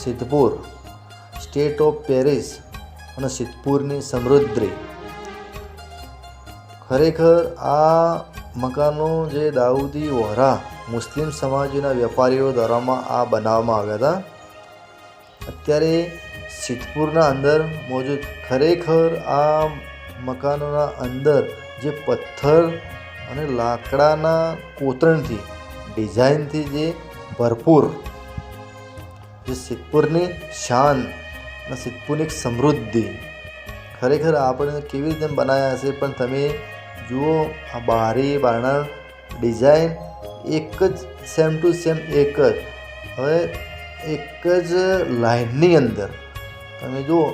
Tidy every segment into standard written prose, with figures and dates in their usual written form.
Siddhpur, state of Paris અને સિદ્ધપુરની સમૃદ્ધિ. ખરેખર આ મકાનો જે દાઉદી વહોરા મુસ્લિમ સમાજના વેપારીઓ દ્વારા આ બનાવવામાં આવ્યા હતા. અત્યારે સિદ્ધપુરના અંદર મોજૂદ ખરેખર આ મકાનોના અંદર જે પથ્થર અને લાકડાના કોતરણથી ડિઝાઇનથી જે ભરપૂર જે સિદ્ધપુરની શાન અને સિદ્ધપુરની સમૃદ્ધિ ખરેખર આપણે કેવી રીતે બનાવ્યા હશે, પણ તમે જુઓ આ બારી બારણા ડિઝાઇન એક જ સેમ ટુ સેમ એક જ. હવે એક જ લાઇનની અંદર તમે જુઓ,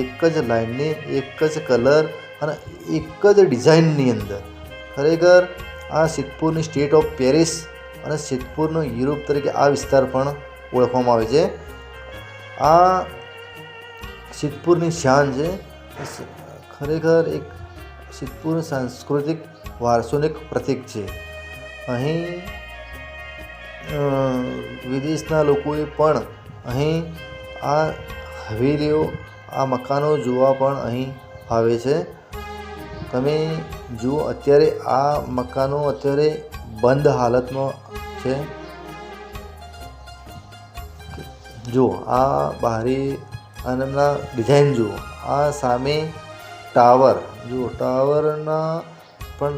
એક જ લાઇનની એક જ કલર અને એક જ ડિઝાઇનની અંદર ખરેખર આ સિદ્ધપુરની સ્ટેટ ઓફ પેરિસ અને સિદ્ધપુરનો યુરોપ તરીકે આ વિસ્તાર પણ ઓળખવામાં આવે છે. આ સિદ્ધપુરની શાન છે. ખરેખર એક સિદ્ધપુર સાંસ્કૃતિક વારસોનું એક પ્રતીક છે. અહીં વિદેશના લોકોએ પણ અહીં આ હવેલીઓ આ મકાનો જોવા પણ અહીં આવે છે. તમે જુઓ અત્યારે આ મકાનો અત્યારે બંધ હાલતમાં છે. જુઓ આ બારી અને એમના ડિઝાઇન જુઓ. આ સામે ટાવર જુઓ, ટાવરના પણ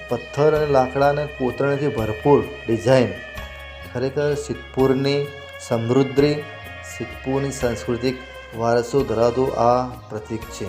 પથ્થર અને લાકડાના કોતરણથી ભરપૂર ડિઝાઇન. ખરેખર સિદ્ધપુરની સમૃદ્ધિ, સિદ્ધપુરની સાંસ્કૃતિક વારસો ધરાવતું આ પ્રતીક છે.